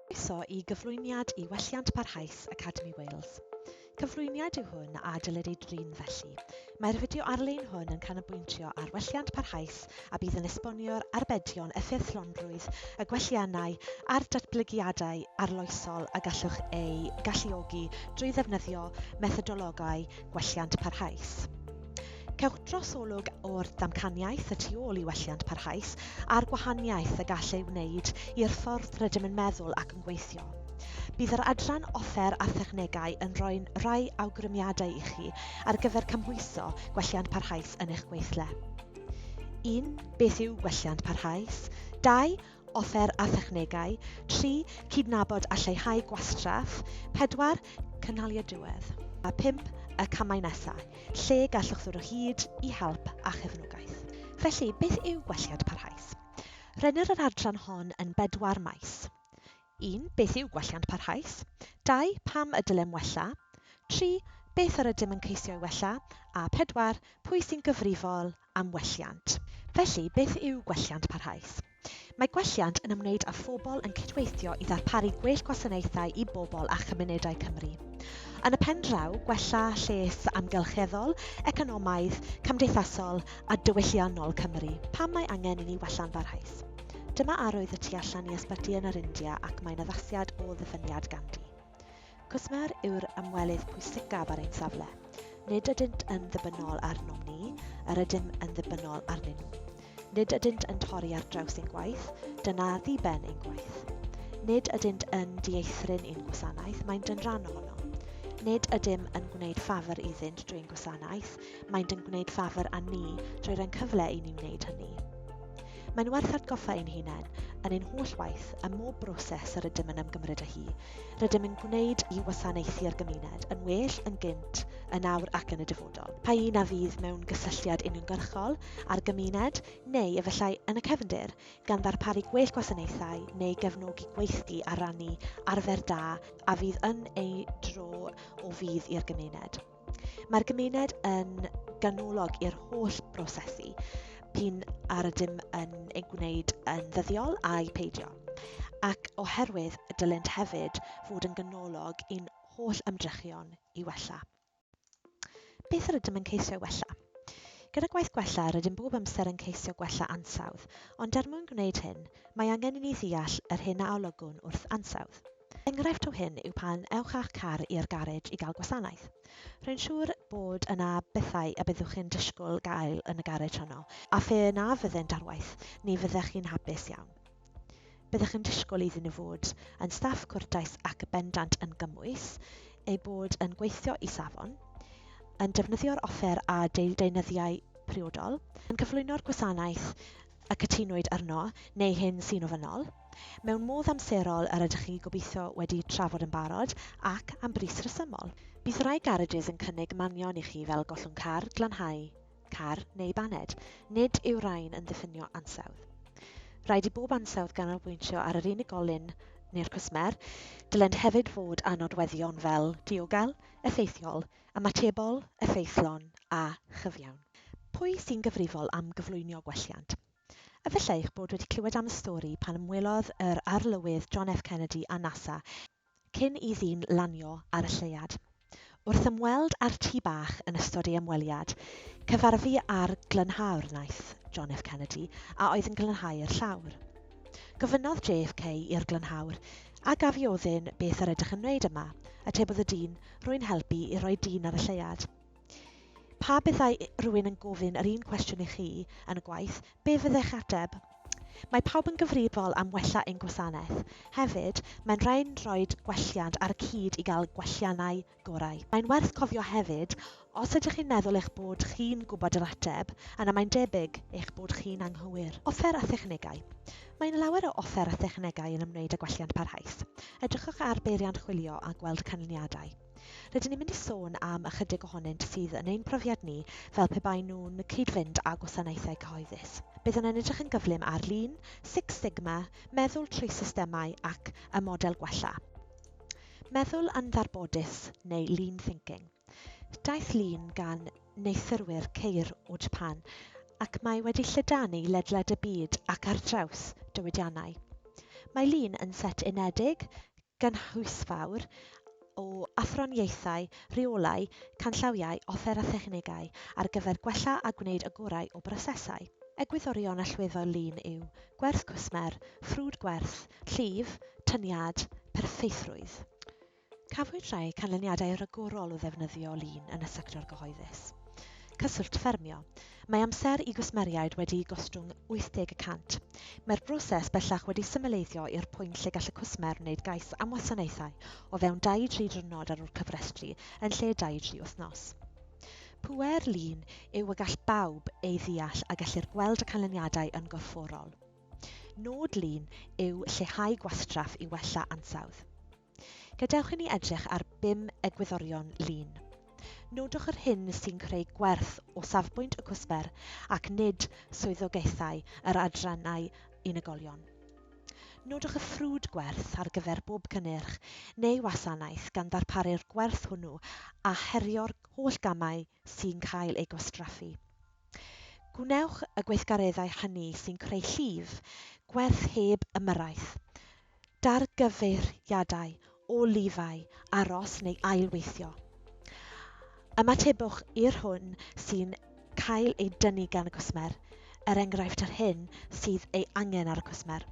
Croeso i gyflwyniad i Welliant Parhaus Academy Wales. Cyflwyniad yw hwn a dylid ei drin felly. Mae'r fideo ar-lein hwn yn canolbwyntio ar welliant parhaus a bydd yn esbonio'r arbedion effeithlonrwydd, y gwelliannau a'r datblygiadau arloesol a gallwch eu galluogi drwy ddefnyddio methodologau gwelliant parhaus. Cewch dros olwg o'r damcaniaeth y tu ôl i welliant parhaus a'r gwahaniaeth y gall ei wneud i'r ffordd rydym yn meddwl ac yn gweithio. Bydd yr adran offer a thechnegau yn rhoi rai awgrymiadau i chi ar gyfer cymhwyso gwelliant parhaus yn eich gweithle. 1. Beth yw gwelliant parhaus? 2. Offer a thechnegau. 3. Cydnabod a lleihau gwastraff. 4. Cynhaliadwyedd. A 5. Y camau nesaf, lle gallwch ddod o hyd i help a chefnogaeth. Felly, beth yw gwelliant parhaus? Rennir yr adran hon yn 4 maes. 1. Beth yw gwelliant parhaus? 2. Pam y dylem wella? 3. Beth yr ydym yn ceisio wella? A 4. Pwy sy'n gyfrifol am welliant? Felly, beth yw gwelliant parhaus? Mae gwelliant yn ymwneud â phobl yn cydweithio i ddarparu gwell gwasanaethau i bobl a chymunedau Cymru. Yn y pen draw, gwella lles amgylcheddol, economaidd, cymdeithasol a diwylliannol Cymru. Pam mae angen i ni wella'n barhaus? Dyma arwydd y tu allan i ysbyty yn yr India ac mae'n addasiad o ddiffiniad Gandhi. Cwsmer yw'r ymwelydd pwysicaf ar ein safle. Nid ydynt yn ddibynnol arnom ni, yr ydym yn ddibynnol arnyn nhw. Nid ydynt yn torri ar draws ein gwaith, dyna ddiben ein gwaith. Nid ydynt yn dieithrin ein gwasanaeth, mae'n yn rhan ohono. Nid ydym yn gwneud ffafr iddynt drwy'n gwasanaeth, maent yn gwneud ffafr â ni drwy rhan cyfle i ni wneud hynny. Mae'n werth atgoffa ein hunain yn ein holl waith y mob broses yr ydym yn ymgymryd â hi. Rydym yn gwneud i wasanaethu'r gymuned yn well, yn gynt, yn awr ac yn y dyfodol. Pa un a fydd mewn gysylltiad uniongyrchol a'r gymuned neu efallai yn y cefndir gan ddarparu gwell gwasanaethau neu gefnogi gweithdy a rannu arfer da a fydd yn ei dro o fydd i'r gymuned. Mae'r gymuned yn ganolog i'r holl brosesu p'un ar ydym yn ei gwneud yn ddyddiol a'i peidio, ac oherwydd dylynt hefyd fod yn ganolog i'n holl ymdrechion i wella. Beth yr ydym yn ceisio wella? Gyda gwaith gwella, rydym bob amser yn ceisio gwella ansawdd, ond er mwyn gwneud hyn, mae angen i ni ddeall yr hyn a olygwn wrth ansawdd. Enghraifft o hyn yw pan ewch â'ch car i'r garej i gael gwasanaeth. Rwy'n siŵr bod yna bethau y byddwch chi'n disgwyl gael yn y garej honno, a phe yna fyddent ar waith, ni fyddech chi'n hapus iawn. Byddwch chi'n disgwyl iddyn nhw fod yn staff cwrtais ac bendant yn gymwys, eu bod yn gweithio i safon, yn defnyddio'r offer a deunyddiau priodol, yn cyflwyno'r gwasanaeth y cytunwyd arno neu hyn sy'n ofynnol, mewn modd amserol yr ydych chi gobeithio wedi trafod yn barod ac am bris resymol. Bydd rai garages yn cynnig manion i chi fel gollwng car, glanhau, car neu baned, nid yw rhain yn diffinio ansawdd. Rhaid i bob ansawdd ganolbwyntio ar yr unigolyn neu'r cwsmer, dylent hefyd fod â nodweddion fel diogel, effeithiol, ymatebol, effeithlon a chyfiawn. Pwy sy'n gyfrifol am gyflwynio gwelliant? Efallai eich bod wedi clywed am y stori pan ymwelodd yr arlywydd John F Kennedy a NASA cyn i ddyn lanio ar y Lleuad. Wrth ymweld â'r tŷ bach yn ystod ei ymweliad, cyfarfu â'r glynhawr wnaeth John F Kennedy a oedd yn glynhau'r llawr. Gofynnodd JFK i'r glynhawr, a gaf i oddyn beth yr ydych yn wneud yma, atebodd y dyn, rwy'n helpu i roi dyn ar y Lleuad. Pa byddai rhywun yn gofyn yr un cwestiwn i chi yn y gwaith, be fyddech ateb? Mae pawb yn gyfrifol am wella ein gwasanaeth. Hefyd, mae'n rhaid rhoi gwelliant ar y cyd i gael gwelliannau gorau. Mae'n werth cofio hefyd, os ydych chi'n meddwl eich bod chi'n gwybod yr ateb, yna mae'n debyg eich bod chi'n anghywir. Offer a thechnegau. Mae'n lawer o offer a thechnegau yn ymwneud â gwelliant parhaus. Edrychwch ar beiriant chwilio a gweld canlyniadau. Rydyn ni'n mynd i sôn am ychydig ohonynt sydd yn ein profiad ni fel pe bai nhw'n cyd-fynd â gwasanaethau cyhoeddus. Bydd yn edrych yn gyflym ar Lean, Six Sigma, meddwl trwy systemau ac y model gwella. Meddwl yn ddarbodus neu Lean Thinking. Daeth Lean gan neithurwyr ceir o Japan ac mae wedi llydanu ledled y byd ac ar draws diwydiannau. Mae Lean yn set unedig, gynhwysfawr o athroniaethau, rheolau, canllawiau, offer a thechnegau ar gyfer gwella a gwneud y gorau o brosesau. Egwyddorion allweddol Lean yw gwerth cwsmer, ffrwd gwerth, llif, tyniad, perffeithrwydd. Cafwyd rhai canlyniadau ragorol o ddefnyddio Lean yn y sector gyhoeddus. Cyswllt ffermio. Mae amser i gwsmeriaid wedi gostwng 80%. Mae'r broses bellach wedi symleiddio i'r pwynt lle gall y cwsmer wneud gais am wasanaethau o fewn 2-3 diwrnod ar ôl cyfrestru yn lle 2-3 wythnos. Pŵer Lean yw y gall bawb ei ddeall a gellir gweld y canlyniadau yn gorfforol. Nod Lean yw lleihau gwastraff i wella ansawdd. Gadewch i ni edrych ar 5 egwyddorion Lean. Nodwch yr hyn sy'n creu gwerth o safbwynt y cwsmer ac nid swyddogaethau yr adrannau unigolion. Nodwch y ffrwd gwerth ar gyfer bob cynnyrch neu wasanaeth gan ddarparu'r gwerth hwnnw a herio'r holl gamau sy'n cael ei gwastraffu. Gwnewch y gweithgareddau hynny sy'n creu llif, gwerth heb ymyrraeth, dargyfeiriadau, o lifau, aros neu ailweithio. Ymatebwch i'r hwn sy'n cael ei dynnu gan y cwsmer, enghraifft yr hyn sydd ei angen ar y cwsmer.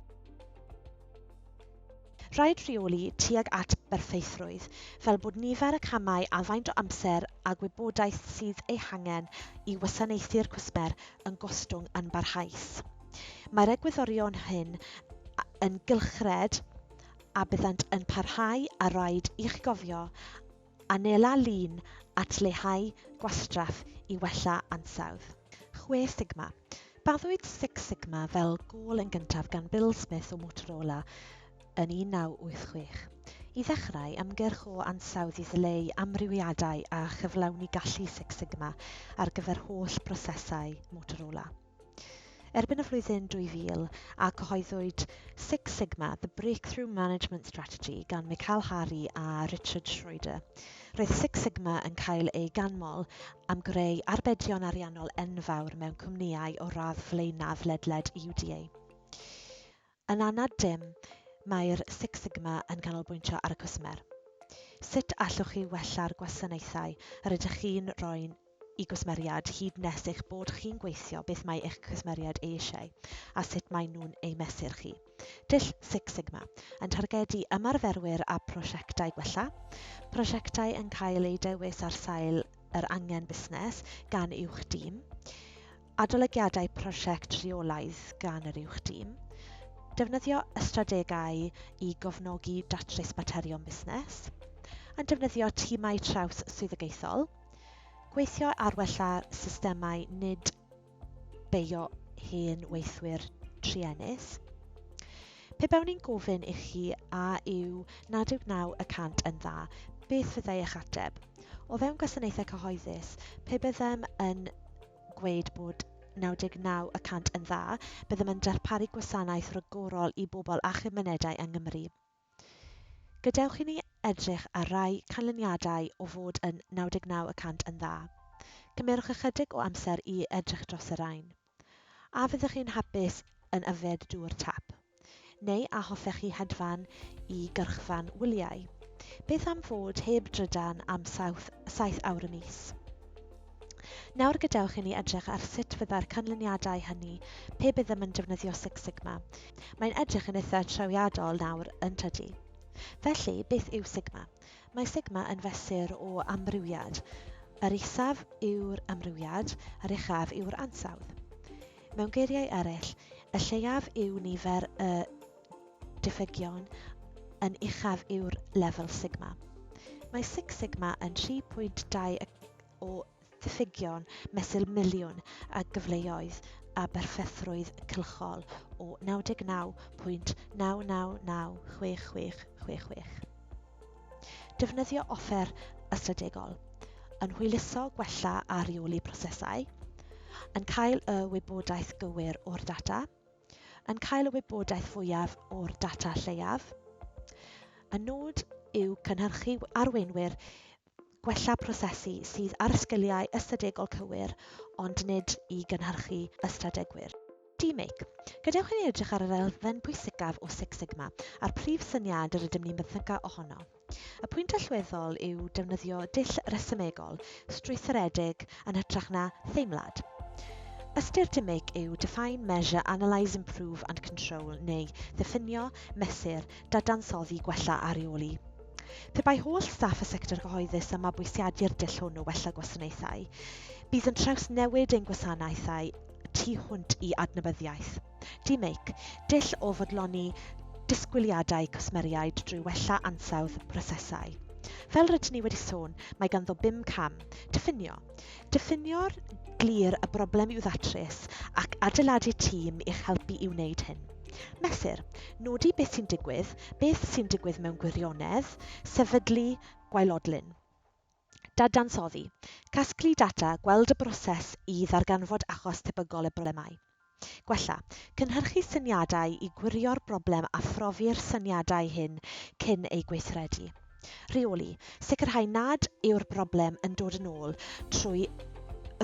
Rhaid rheoli tuag at berffeithrwydd, fel bod nifer y camau a faint o amser a gwybodaeth sydd ei hangen i wasanaethu'r cwsmer yn gostwng yn barhaus. Mae'r egwyddorion hyn yn gylchred a byddant yn parhau a rhaid i'ch gofio anela Lean at leihau gwastraff i wella ansawdd. 6 Sigma. Baddwyd Six Sigma fel gôl yn gyntaf gan Bill Smith o Motorola yn 1986. I ddechrau, ymgyrch o ansawdd i ddileu amrywiadau a chyflawni gallu Six Sigma ar gyfer holl brosesau Motorola. Erbyn y flwyddyn 2000 a cyhoeddwyd Six Sigma, The Breakthrough Management Strategy gan Michael Hari a Richard Schroeder. Roedd Six Sigma yn cael ei ganmol am greu arbedion ariannol enfawr mewn cwmnïau o radd flaenaf ledled UDA. Yn anad dim, mae'r Six Sigma yn canolbwyntio ar y cwsmer. Sut allwch chi wella'r gwasanaethau rydych chi'n roi'n i gwsmeriad hyd nes eich bod chi'n gweithio beth mae eich cwsmeriad eisiau a sut mae nhw'n ei mesur chi. Dull Six Sigma yn targedu ymarferwyr a prosiectau gwella, prosiectau yn cael ei dewis ar sail yr angen busnes gan uwch dîm, adolygiadau prosiect rheolaidd gan yr uwch dîm, defnyddio ystradegau i gofnogi datrys materion busnes, yn defnyddio timau traws swyddogaethol, gweithio ar wella systemau nid beio hen weithwyr triennus. Pe bawn ni'n gofyn i chi a yw nad yw 9% yn dda, beth fyddai eich ateb? O fewn gwasanaethau cyhoeddus, pe byddem yn gweud bod 99% yn dda, byddem yn darparu gwasanaeth ragorol i bobl a chymunedau yng Nghymru. Gadewch i ni edrych ar rai canlyniadau o fod yn 99% yn dda. Cymerwch ychydig o amser i edrych dros y rhain. A fyddwch chi'n hapus yn yfed dŵr tap? Neu a hoffech chi hedfan i gyrchfan wyliau? Beth am fod heb drydan am 7 awr y mis? Nawr gadewch i ni edrych ar sut fydda'r canlyniadau hynny pe byddem yn defnyddio Six Sigma. Mae'n edrych yn eitha trawiadol nawr yn tydi. Felly, beth yw Sigma? Mae Sigma yn fesur o amrywiad. Yr isaf yw'r amrywiad, yr uchaf yw'r ansawdd. Mewn geiriau eraill, y lleiaf yw nifer y diffygion, yn uchaf yw'r lefel Sigma. Mae Six Sigma yn 3.2 o diffygion mesul miliwn a gyfleoedd a berffethrwydd cylchol o 99.9996666. Defnyddio offer ystradegol, yn hwyluso gwella a reoli prosesau, yn cael y wybodaeth gywir o'r data, yn cael y wybodaeth fwyaf o'r data lleiaf. Y nod yw cynhyrchu arweinwyr gwella prosesu sydd ar sgiliau ystadegol cywir, ond nid i gynhyrchu ystadegwyr. D-Make. Gadewch i ni edrych ar yr elfen pwysicaf o Six Sigma a'r prif syniad yr ydym ni'n benthyga ohono. Y pwynt allweddol yw defnyddio dull resymegol, strwythredig yn hytrach na theimlad. Ystyr D-Make yw Define, Measure, Analyse, Improve and Control neu ddiffinio, mesur, dadansoddi, gwella a reoli. Pe bai holl staff y sector gyhoeddus yma bwysiadu'r dull hwn o wella gwasanaethau, bydd yn traws newid ein gwasanaethau tu hwnt i adnabyddiaeth. D-Make, dull o fodloni disgwyliadau cwsmeriaid drwy wella ansawdd prosesau. Fel rydyn ni wedi sôn, mae ganddo 5 cam. Diffinio. Diffinio'r glir y broblem i'w ddatrys ac adeiladu tîm i'ch helpu i wneud hyn. Mesur. Nodi beth sy'n digwydd mewn gwirionedd, sefydlu gwaelodlin. Dadansoddi. Casglu data, gweld y broses i ddarganfod achos tebygol y broblemau. Gwella. Cynhyrchu syniadau i gwirio'r broblem a phrofi'r syniadau hyn cyn ei gweithredu. Reoli. Sicrhau nad yw'r broblem yn dod yn ôl trwy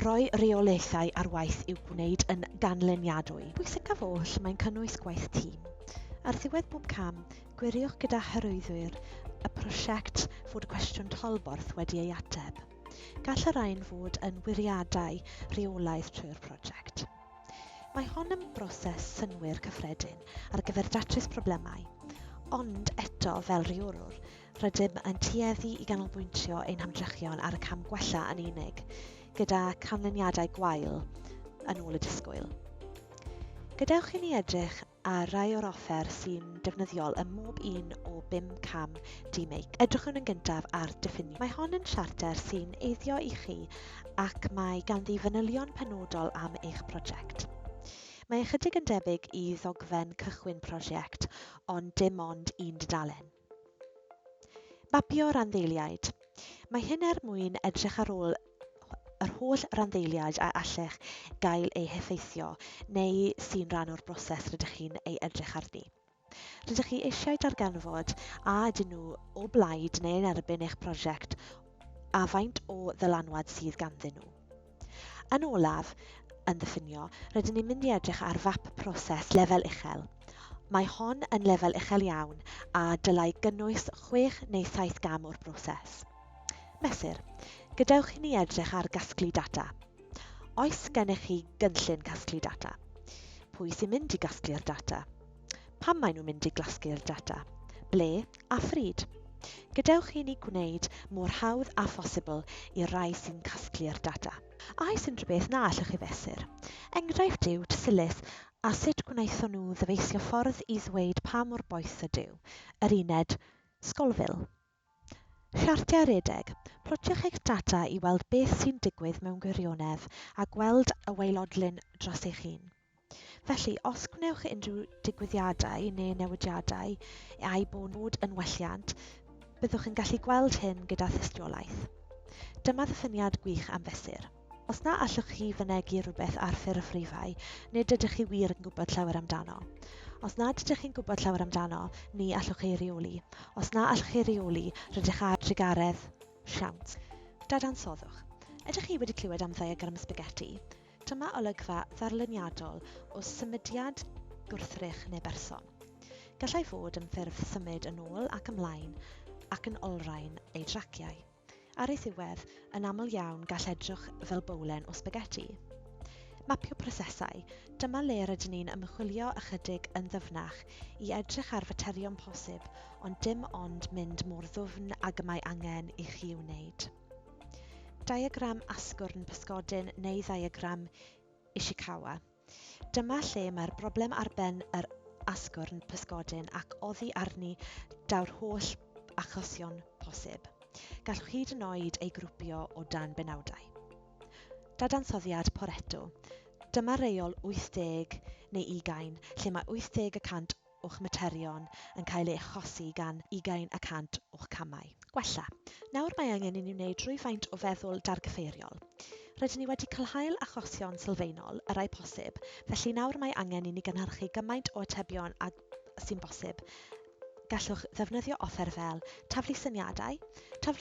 roi reolaethau ar waith i'w gwneud yn ganlyniadwy. Pwysicaf oll, mae'n cynnwys gwaith tîm. Ar ddiwedd bob cam, gwiriwch gyda hyrwyddwyr y prosiect fod cwestiwn tolborth wedi ei ateb. Gall y rhain fod yn wiriadau reolaidd trwy'r prosiect. Mae hon yn broses synwyr cyffredin ar gyfer datrys problemau, ond eto fel reolwr, rydym yn tueddu i ganolbwyntio ein hamdrechion ar y cam gwella yn unig, gyda canlyniadau gwael yn ôl y disgwyl. Gadewch i ni edrych ar rai o'r offer sy'n defnyddiol ym mob un o 5 cam D-Make. Edrychwn yn gyntaf ar diffinio. Mae hon yn siarter sy'n eiddio i chi ac mae ganddi fanylion penodol am eich prosiect. Mae ychydig yn debyg i ddogfen cychwyn prosiect, ond dim ond un dudalen. Mapio randdeiliaid. Mae hyn mwyn edrych ar ôl yr holl randdeiliaid a allech gael ei heffeithio neu sy'n rhan o'r broses rydych chi'n ei edrych arni. Rydych chi eisiau darganfod a ydyn nhw o blaid neu yn erbyn eich prosiect a faint o ddylanwad sydd ganddyn nhw. Yn olaf, yn ddiffinio, rydyn ni'n mynd i edrych ar fap proses lefel uchel. Mae hon yn lefel uchel iawn a dylai gynnwys 6 neu 7 gam o'r broses. Mesur. Gadewch i ni edrych ar gasglu data. Oes gennych chi gynllun casglu data? Pwy sy'n mynd i gasglu'r data? Pam maen nhw'n mynd i gasglu'r data? Ble a phryd? Gadewch i ni gwneud mor hawdd a phosibl i'r rai sy'n casglu'r data. A oes unrhyw beth na allwch chi fesur? Enghraifft yw Tysilus a sut gwnaethon nhw ddyfeisio ffordd i ddweud pa mor boeth ydyw, yr uned Scoville. Siartiau redeg. Plotioch eich data i weld beth sy'n digwydd mewn gwirionedd a gweld y waelodlin dros eich hun. Felly, os gwnewch unrhyw digwyddiadau neu newidiadau a'i bod yn welliant, byddwch yn gallu gweld hyn gyda thystiolaeth. Dyma ddiffiniad gwych am fesur. Os na allwch chi fynegu rhywbeth ar ffurf rhifau, nid ydych chi wir yn gwybod llawer amdano. Os nad ydych chi'n gwybod llawer amdano, ni allwch chi reoli. Os na allwch chi reoli, rydych ar trigaredd siawns. Dadansoddwch. Ydych chi wedi clywed am ddiagram sbageti? Dyma olygfa ddarluniadol o symudiad gwrthrych neu berson. Gallai fod yn ffurf symud yn ôl ac ymlaen ac yn olrhain ei draciau. Ar ei ddiwedd, yn aml iawn gall edrych fel bowlen o sbageti. Mapio prosesau. Dyma le rydyn ni'n ymchwilio ychydig yn ddyfnach i edrych ar faterion posib, ond dim ond mynd mor ddwfn ag y mae angen i chi wneud. Diagram asgwrn pysgodyn neu ddiagram Ishikawa. Dyma lle mae'r broblem ar ben yr asgwrn pysgodyn ac oddi arni daw'r holl achosion posib. Gallwch hyd yn oed ei grwpio o dan benawdau. Dadansoddiad Pareto. Dyma reol 80 neu 20, lle mae 80% o'ch materion yn cael ei achosi gan 20% o'ch camau. Gwella. Nawr mae angen i ni wneud rhywfaint o feddwl dargyffeiriol. Rydyn ni wedi cael achosion sylfaenol, y rai posib, felly nawr mae angen i ni gynhyrchu gymaint o atebion sy'n bosib. Gallwch ddefnyddio offer fel taflu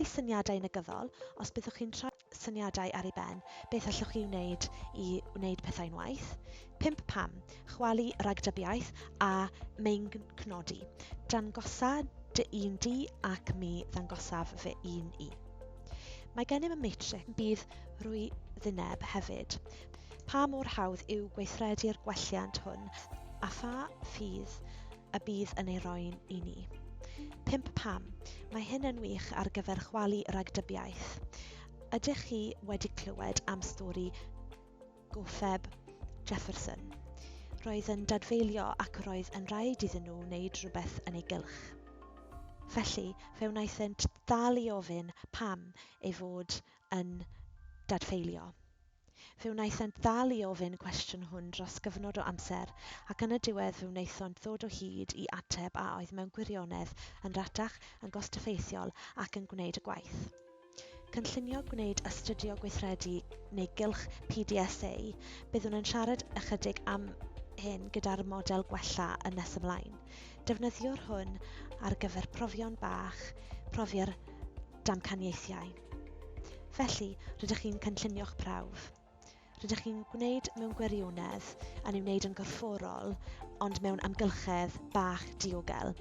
syniadau negyddol. Os byddwch chi'n troi syniadau ar ei ben, beth allwch chi wneud i wneud pethau'n waith? 5 pam, chwalu ragdybiaeth a meingcnodi. Dangosa dy un di ac mi ddangosaf fy un i. Mae gennym y matrix bydd rwy ddyneb hefyd. Pa mor hawdd yw gweithredu'r gwelliant hwn a pha ffydd y bydd yn ei roi'n i ni. 5 pam. Mae hyn yn wych ar gyfer chwalu ragdybiaeth. Ydych chi wedi clywed am stori Goffeb Jefferson? Roedd yn dadfeilio ac roedd yn rhaid iddyn nhw wneud rhywbeth yn ei gylch. Felly, fe wnaethant ddal i ofyn pam ei fod yn dadfeilio. Fe wnaethant ddal i ofyn cwestiwn hwn dros gyfnod o amser, ac yn y diwedd fe wnaethant ddod o hyd i ateb a oedd mewn gwirionedd yn ratach, yn gost-effeithiol ac yn gwneud y gwaith. Cynllunio gwneud astudio gweithredu neu gylch PDSA, byddwn yn siarad ychydig am hyn gyda'r model gwella yn nes ymlaen. Defnyddiwr hwn ar gyfer profion bach, profi'r damcaniaethiau. Felly, rydych chi'n cynllunio'ch prawf. Rydych chi'n gwneud mewn gwirionedd yn ei wneud yn gorfforol, ond mewn amgylchedd bach diogel.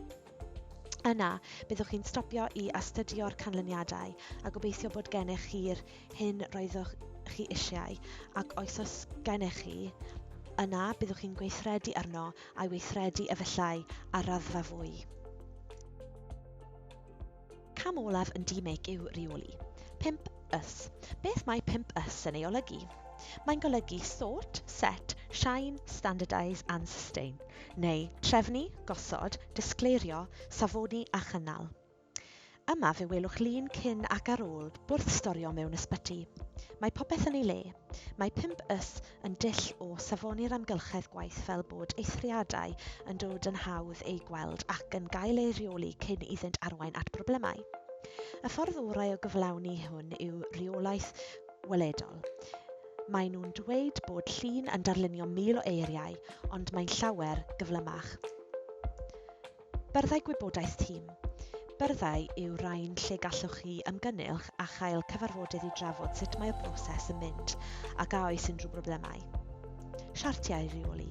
Yna, byddwch chi'n stopio i astudio'r canlyniadau a gobeithio bod gennych chi'r hyn roeddwch chi eisiau, ac os gennych chi, yna byddwch chi'n gweithredu arno a weithredu efallai ar raddfa fwy. Cam olaf yn D-Make yw reoli. 5 ys. Beth mae 5 ys yn ei olygu? Mae'n golygu sort, set, shine, standardise and sustain, neu trefnu, gosod, disgleirio, safoni a chynnal. Yma fe welwch lun cyn ac ar ôl bwrdd storio mewn ysbyty. Mae popeth yn ei le. Mae 5 ys yn dull o safoni'r amgylchedd gwaith fel bod eithriadau yn dod yn hawdd ei gweld ac yn gael ei reoli cyn iddynt arwain at broblemau. Y ffordd orau o gyflawni hwn yw reolaeth weledol. Mae nhw'n dweud bod llun yn darlunio 1000 o eiriau, ond mae'n llawer gyflymach. Byrddau gwybodaeth tîm. Byrddau yw rhain lle gallwch chi ymgynnull a chael cyfarfodydd i drafod sut mae'r broses yn mynd ac a oes unrhyw broblemau. Siartiau reoli.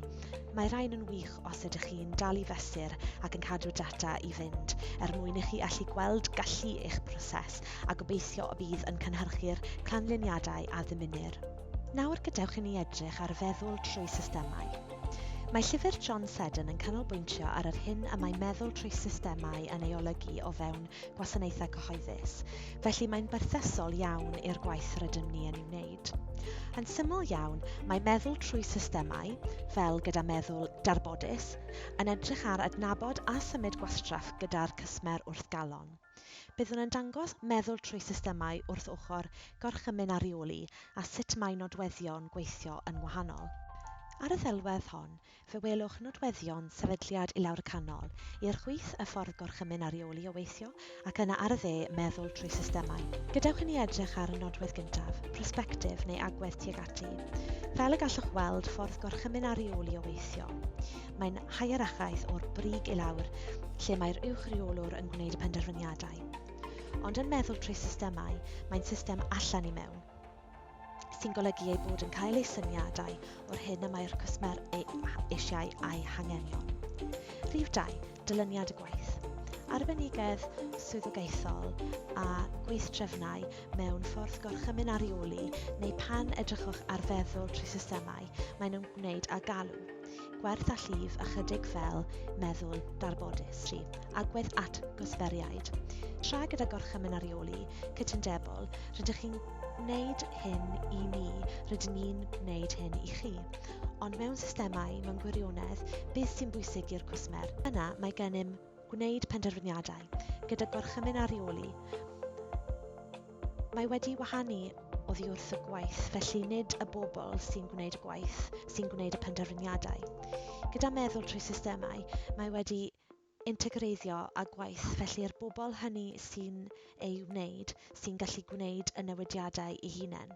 Mae rhain yn wych os ydych chi'n dal i fesur ac yn cadw data i fynd mwyn i chi allu gweld gallu eich proses a gobeithio y bydd yn cynhyrchu'r canlyniadau a ddymunir. Nawr gadewch i ni edrych ar feddwl trwy systemau. Mae llyfr John Seddon yn canolbwyntio ar yr hyn y mae meddwl trwy systemau yn ei olygu o fewn gwasanaethau cyhoeddus, felly mae'n berthesol iawn i'r gwaith rydym ni yn ei wneud. Yn syml iawn, mae meddwl trwy systemau, fel gyda meddwl darbodus, yn edrych ar adnabod a symud gwastraff gyda'r cysmer wrth galon. Byddwn yn dangos meddwl trwy systemau wrth ochr gorchymyn a reoli a sut mae nodweddion gweithio yn wahanol. Ar y ddelwedd hon, fe welwch nodweddion sefydliad i lawr canol i'r chwith y ffordd gorchymyn a reoli o weithio ac yna ar y dde meddwl trwy systemau. Gadewch i ni edrych ar y nodwedd gyntaf, prosbectif neu agwedd tuag ati. Fel y gallwch weld ffordd gorchymyn a reoli o weithio. Mae'n hierarchaeth o'r brig i lawr lle mae'r uwchreolwr yn gwneud y penderfyniadau. Ond yn meddwl trwy systemau, mae'n system allan i mewn, sy'n golygu ei bod yn cael ei syniadau o'r hyn y mae'r cwsmer eisiau a'i hangenion. Rhif 2. Dilyniad y gwaith. Arbenigedd swyddogaethol a gweithtrefnau mewn ffordd gorchymyn a reoli neu pan edrychwch ar feddwl trwy systemau, maen nhw'n gwneud â galw. Gwerth a llif ychydig fel meddwl darbodus. 3. Agwedd at gosberiaid. Tra gyda gorchymyn a reoli, cytundebol, rydych chi'n gwneud hyn i ni, rydyn ni'n gwneud hyn i chi. Ond mewn systemau, mewn gwirionedd, beth sy'n bwysig i'r cwsmer? Yna mae gennym gwneud penderfyniadau. Gyda gorchymyn a reoli, mae wedi wahanu oddi wrth y gwaith, felly nid y bobl sy'n gwneud y gwaith, sy'n gwneud y penderfyniadau. Gyda meddwl trwy systemau, mae wedi integreiddio â gwaith, felly'r bobl hynny sy'n ei wneud sy'n gallu gwneud y newidiadau eu hunain.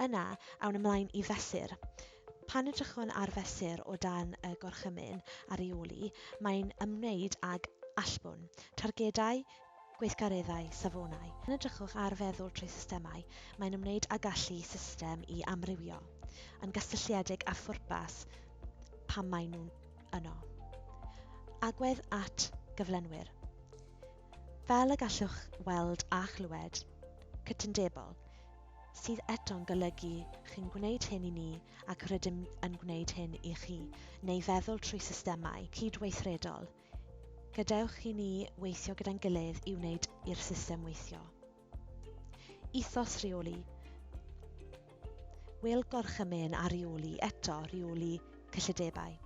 Yna, awn ymlaen i fesur. Pan edrychwn ar fesur o dan y gorchymyn a reoli, mae'n ymwneud ag allbwn, targedau, gweithgareddau, safonau. Yn edrychwch ar feddwl trwy systemau, mae'n ymwneud â gallu system i amrywio. yn gysylltiedig â phwrpas pam maen nhw'n yno. Agwedd at gyflenwyr. Fel y gallwch weld a chlywed, cytundebol, sydd eto'n golygu chi'n gwneud hyn i ni ac rydym yn gwneud hyn i chi, neu feddwl trwy systemau cydweithredol. Gadewch i ni weithio gyda'n gilydd i wneud i'r system weithio. Ethos rheoli. Wel gorchymyn a rheoli, eto rheoli cyllidebau.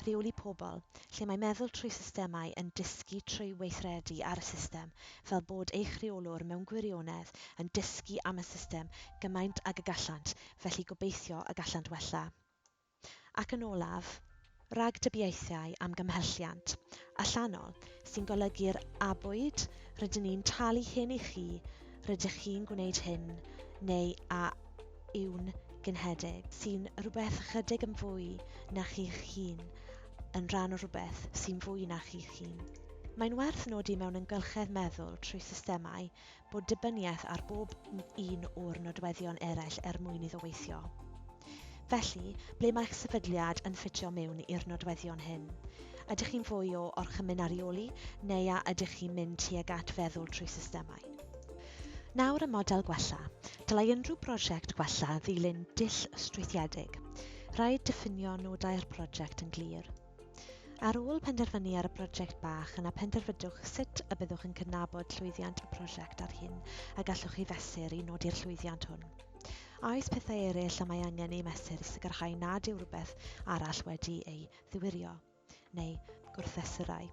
Rheoli pobl, lle mae meddwl trwy systemau yn dysgu trwy weithredu ar y system, fel bod eich rheolwr mewn gwirionedd yn dysgu am y system gymaint ag y gallant, felly gobeithio y gallant wella. Ac yn olaf, ragdybiaethau am gymhelliant, allanol, sy'n golygu'r abwyd, rydyn ni'n talu hyn i chi, rydych chi'n gwneud hyn, neu a yw'n gynhedig, sy'n rhywbeth ychydig yn fwy na chi'ch hun, yn rhan o rhywbeth sy'n fwy na chi'ch hun. Mae'n werth nodi mewn ymgylchedd meddwl trwy systemau bod dibyniaeth ar bob un o'r nodweddion eraill mwyn iddo weithio. Felly, ble mae'ch sefydliad yn ffitio mewn i'r nodweddion hyn? Ydych chi'n fwy o orchymyn a rheoli, neu ydych chi'n mynd tuag at feddwl trwy systemau? Nawr y model gwella. Dylai unrhyw brosiect gwella ddilyn dull strwythiedig. Rhaid diffinio nodau'r prosiect yn glir. Ar ôl penderfynu ar y prosiect bach, yna penderfydwch sut y byddwch yn cydnabod llwyddiant y prosiect ar hyn a gallwch chi fesur i nodi'r llwyddiant hwn. Oes pethau eraill y mae angen ei mesur i sicrhau nad yw rhywbeth arall wedi ei ddiwirio, neu gwrthfesurau.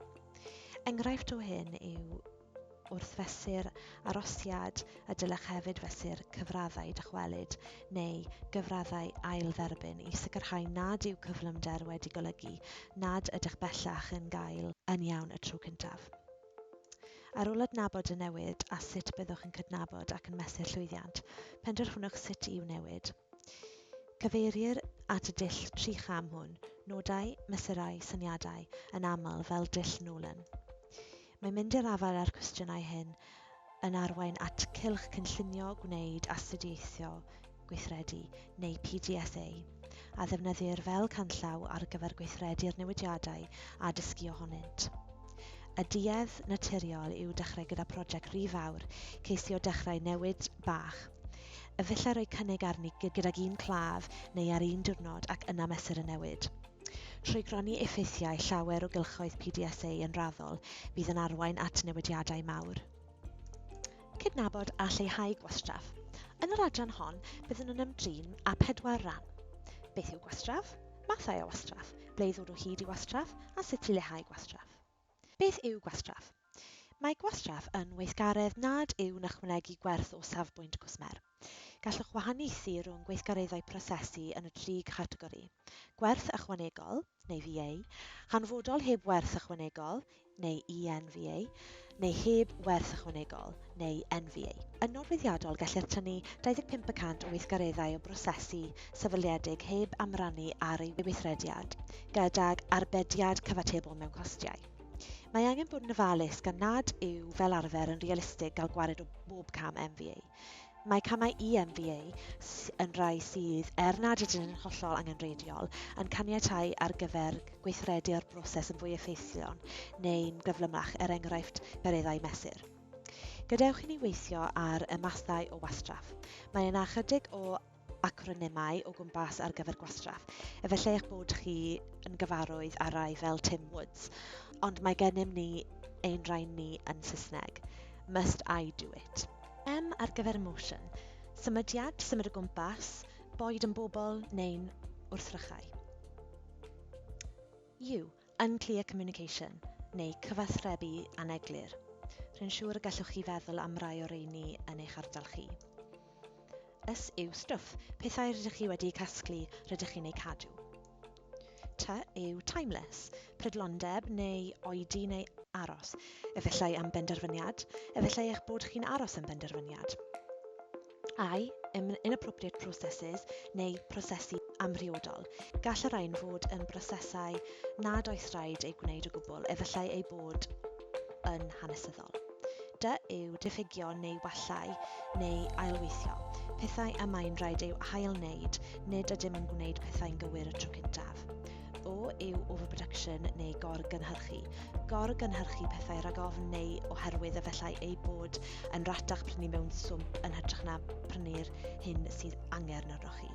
Enghraifft o hyn yw wrth fesur arosiad y dylech hefyd fesur cyfraddau dychwelyd neu gyfraddau aildderbyn i sicrhau nad yw cyflymder wedi golygu nad ydych bellach yn gael yn iawn y tro cyntaf. Ar ôl adnabod y newid a sut byddwch yn cydnabod ac yn mesur llwyddiant, penderfynwch sut i'w newid. Cyfeirir at y dull tri cham hwn, nodau, mesurau, syniadau, yn aml fel dull Nolan. Mae'n mynd i'r afel ar cwestiynau hyn yn arwain at cylch cynllunio, gwneud, astudiaethio, gweithredu neu PDSA, a ddefnyddir fel canllaw ar gyfer gweithredu'r newidiadau a dysgu ohonynt. Y duedd naturiol yw dechrau gyda prosiect rhy fawr, ceisio dechrau newid bach. Efallai roi cynnig arni gydag un claf neu ar un diwrnod ac yna mesur y newid. Trwy gronni effeithiau llawer o gylchoedd PDSA yn raddol, bydd yn arwain at newidiadau mawr. Cydnabod a lleihau gwastraff. Yn yr adran hon, byddwn yn ymdrin â 4 ran. Beth yw gwastraff? Mathau o wastraff, ble i ddod o hyd i wastraff a sut i leihau gwastraff. Beth yw gwastraff? Mae gwastraff yn weithgaredd nad yw'n ychwanegu gwerth o safbwynt cwsmer. Gallwch wahaniaethu rhwng gweithgareddau prosesu yn y 3 categori. Gwerth ychwanegol, neu VA, hanfodol heb werth ychwanegol, neu ENVA, neu heb werth ychwanegol, neu NVA. Yn nodweddiadol gellir tynnu 25% o weithgareddau o brosesu sefydliedig heb amrannu ar ei weithrediad, gydag arbediad cyfatebol mewn costiau. Mae angen bod yn ofalus gan nad yw fel arfer yn realistig gael gwared o bob cam MVA. Mae camau EMVA yn rai sydd, nad ydyn yn hollol angenrheidiol, yn caniatáu ar gyfer gweithredu'r broses yn fwy effeithiol neu'n gyflymach enghraifft gareddau mesur. Gadewch i ni weithio ar y mathau o wastraff. Mae yna chydig o acronymau o gwmpas ar gyfer gwastraff. Efallai eich bod chi yn gyfarwydd ar rai fel Tim Woods, ond mae gennym ni ein rhain ni yn Saesneg. Must I do it? M ar gyfer emotion, symudiad, symud o gwmpas, boed yn bobl neu'n wrthrychau. U, unclear communication, neu cyfathrebu aneglur. Rwy'n siŵr y gallwch chi feddwl am rai o reini yn eich ardal chi. S yw stwff, pethau rydych chi wedi casglu rydych chi'n ei cadw. T yw timeless, prydlondeb neu oedi neu aros, efallai am benderfyniad, efallai eich bod chi'n aros am benderfyniad. I, inappropriate processes neu prosesu amhriodol. Gall y rhain fod yn brosesau nad oes rhaid ei gwneud o gwbl, efallai ei bod yn hanesyddol. Dy yw diffygio neu wallau neu ailweithio. Pethau y mae'n rhaid i'w ail-wneud, nid ydym yn gwneud pethau'n gywir y tro cyntaf. O yw overproduction neu gorgynhyrchu. Gorgynhyrchu pethau rhag ofn neu oherwydd efallai ei bod yn ratach prynu mewn swmp yn hytrach na prynu'r hyn sydd angen arnoch chi.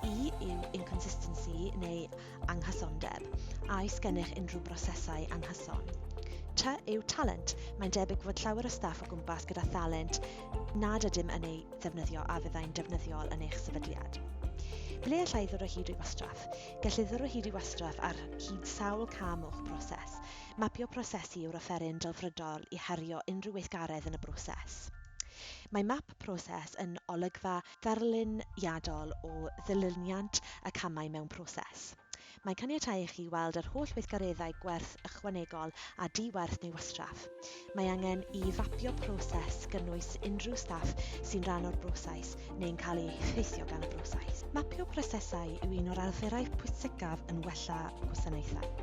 I yw inconsistency neu anghysondeb. A oes gennych unrhyw brosesau anghyson. Ty yw talent. Mae'n debyg fod llawer o staff o gwmpas gyda thalent nad ydym yn ei ddefnyddio a fyddai'n defnyddiol yn eich sefydliad. Ble allai ddod o hyd i wastraff? Gellir ddod o hyd i wastraff ar hyd sawl cam o'ch broses. Mapio prosesu yw'r offeryn delfrydol i herio unrhyw weithgaredd yn y broses. Mae map proses yn olygfa ddarluniadol o ddyluniant y camau mewn proses. Mae'n caniatáu i chi weld yr holl weithgareddau gwerth ychwanegol a di-werth neu wastraff. Mae angen i fapio proses gynnwys unrhyw staff sy'n rhan o'r broses neu'n cael ei effeithio gan y broses. Mapio prosesau yw un o'r arferau pwysicaf yn wella gwasanaethau.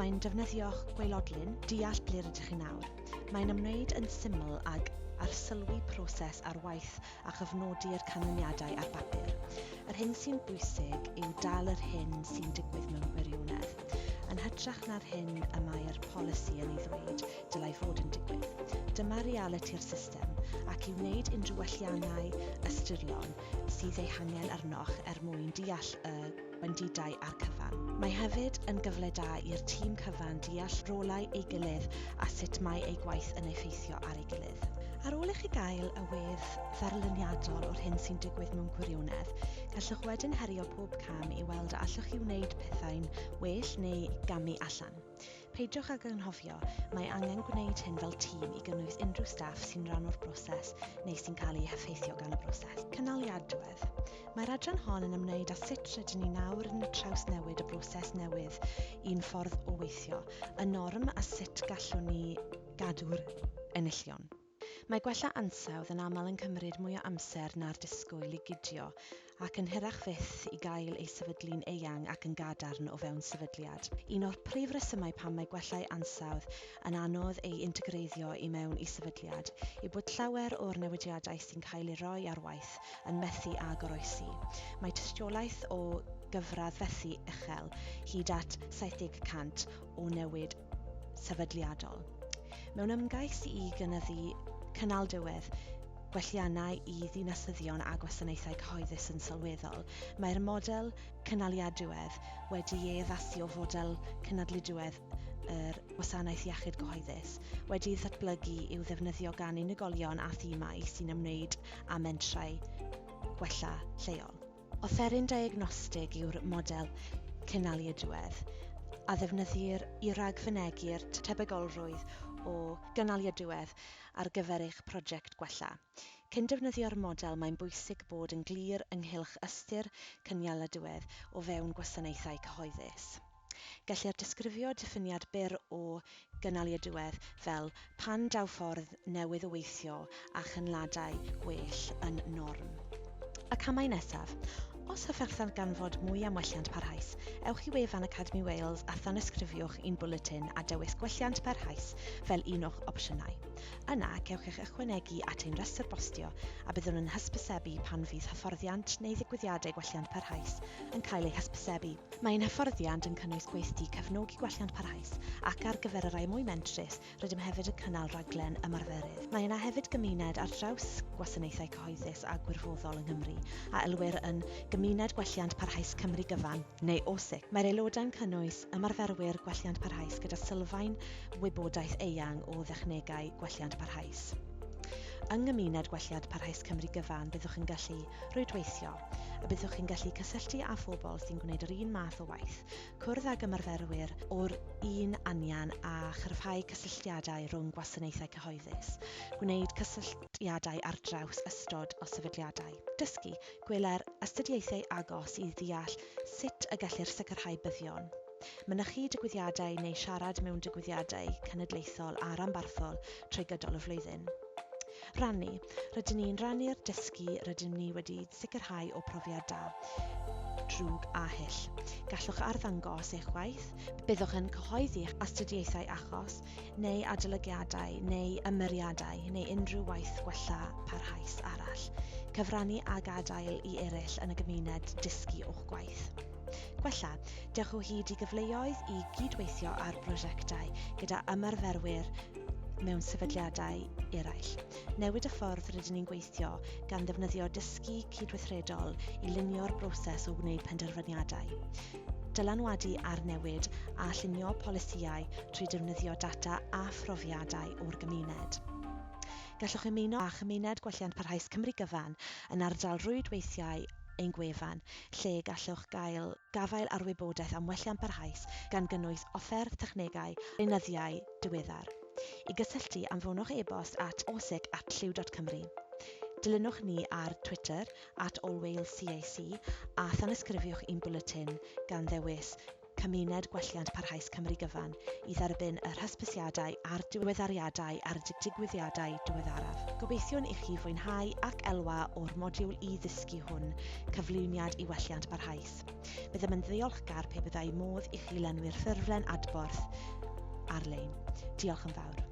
Mae'n defnyddio'ch gwaelodlin, deall ble rydych chi nawr. Mae'n ymwneud yn syml ag arsylwi proses ar waith a chyfnodi'r canlyniadau ar bapur. Yr hyn sy'n bwysig yw dal yr hyn sy'n digwydd mewn gwirionedd. Yn hytrach na'r hyn y mae'r polisi yn ei ddweud dylai fod yn digwydd. Dyma reality'r system ac i wneud unrhyw welliannau ystyrlon sydd eu hangen arnoch mwyn deall y wendidau a'r cyfan. Mae hefyd yn gyfle da i'r tîm cyfan deall rolau ei gilydd a sut mae ei gwaith yn effeithio ar ei gilydd. Ar ôl i chi gael y wedd ddarluniadol o'r hyn sy'n digwydd mewn gwirionedd, gallwch wedyn herio pob cam i weld a allwch chi wneud pethau'n well neu gamu allan. Peidiwch ag anghofio, mae angen gwneud hyn fel tîm i gynnwys unrhyw staff sy'n rhan o'r broses neu sy'n cael ei heffeithio gan y broses. Cynaliadwedd. Mae'r adran hon yn ymwneud â sut rydyn ni nawr yn trawsnewid y broses newydd i'n ffordd o weithio, y norm a sut gallwn ni gadw'r enillion. Mae gwella ansawdd yn aml yn cymryd mwy o amser na'r disgwyl i gydio ac yn hirach fyth i gael ei sefydlu'n eang ac yn gadarn o fewn sefydliad. Un o'r prif resymau pam mae gwellau ansawdd yn anodd ei integreiddio i mewn i sefydliad yw bod llawer o'r newidiadau sy'n cael ei roi ar waith yn methu a goroesi. Mae tystiolaeth o gyfradd fethu uchel hyd at 70% o newid sefydliadol. Mewn ymgais i gynyddu cynnaldywedd, gwelliannau i ddinasyddion a gwasanaethau cyhoeddus yn sylweddol, mae'r model cynnaliadwedd wedi ei addasu o fodel cynadledwedd yr Gwasanaeth Iechyd Cyhoeddus wedi ddatblygu i'w ddefnyddio gan unigolion a themau sy'n ymwneud â mentrau gwella lleol. Offeryn diagnostig yw'r model cynnaliadwedd a ddefnyddir i ragfynegu'r tebygolrwydd o gynaliadwedd ar gyfer eich prosiect gwella. Cyn defnyddio'r model, mae'n bwysig bod yn glir ynghylch ystyr cynnaliadwedd o fewn gwasanaethau cyhoeddus. Gellir disgrifio diffiniad byr o gynaliadwedd fel pan daw ffordd newydd o weithio a chynladau gwell yn norm. Y camau nesaf. Os hoffech ddarganfod mwy am welliant parhaus, ewch i wefan Academi Wales a thanysgrifiwch un bwletin a dewis gwelliant parhaus fel un o'ch opsiynau. Yna, gewch eich ychwanegu at ein rhestr bostio a byddwn yn hysbysebu pan fydd hyfforddiant neu ddigwyddiadau gwelliant parhaus yn cael ei hysbysebu. Mae'n hyfforddiant yn cynnwys gweithdy cefnogi gwelliant parhaus ac ar gyfer y rai mwy mentrus, rydym hefyd yn cynnal raglen ymarferydd. Mae yna hefyd gymuned ar draws gwasanaethau cyhoeddus a gwirfoddol yng Nghymru a elwir yn Gymuned Gwelliant Parhaus Cymru Gyfan, neu OSIC. Mae'r aelodau'n cynnwys ymarferwyr gwelliant parhaus gyda sylfaen wybodaeth eang o ddechnegau gwelliant parhaus. Yng Gymuned Gwelliant Parhaus Cymru Gyfan byddwch yn gallu rwydweithio a byddwch chi'n gallu cysylltu â phobl sy'n gwneud yr un math o waith, cwrdd ag ymarferwyr o'r un anian a chyrfhau cysylltiadau rhwng gwasanaethau cyhoeddus, gwneud cysylltiadau ar draws ystod o sefydliadau. Dysgu, gweler astudiaethau agos i ddeall sut y gellir sicrhau byddion. Mynychu digwyddiadau neu siarad mewn digwyddiadau cenedlaethol a rhanbarthol trwy gydol y flwyddyn. Rannu. Rydyn ni'n rannu'r dysgu rydym ni wedi sicrhau o profiad da. drwg a hyll. Gallwch arddangos eich gwaith, byddwch yn cyhoeddi'ch astudiaethau achos, neu adolygiadau, neu ymyriadau, neu unrhyw waith gwella parhaus arall. Cyfrannu a gadael i eraill yn y gymuned dysgu o'ch gwaith. Gwella, dewch o hyd i gyfleoedd i gydweithio ar brosiectau gyda ymarferwyr mewn sefydliadau eraill. Newid y ffordd rydyn ni'n gweithio gan ddefnyddio dysgu cydweithredol i lunio'r broses o wneud penderfyniadau. Dylanwadu ar newid a llunio polisïau trwy defnyddio data a phrofiadau o'r gymuned. Gallwch ymuno â chymuned gwelliant parhaus Cymru Gyfan yn ardal rwydweithiau ein gwefan, lle gallwch gael gafael ar wybodaeth am welliant parhaus gan gynnwys offer technegau a deunyddiau diweddar. I gysylltu anfonwch e-bost at osic@lliw.cymru. Dilynwch ni ar Twitter @allwalescac a thanysgrifiwch un bwletin gan ddewis Cymuned Gwelliant Parhaus Cymru Gyfan i dderbyn y hysbysiadau a'r diweddariadau ar digwyddiadau diweddaraf. Gobeithio'n i chi fwynhau ac elwa o'r modiwl i ddysgu hwn, cyflwyniad i welliant parhaus. Byddem yn ddiolchgar pe byddai modd i chi lenwi'r ffurflen adborth ar-lein. Diolch yn fawr.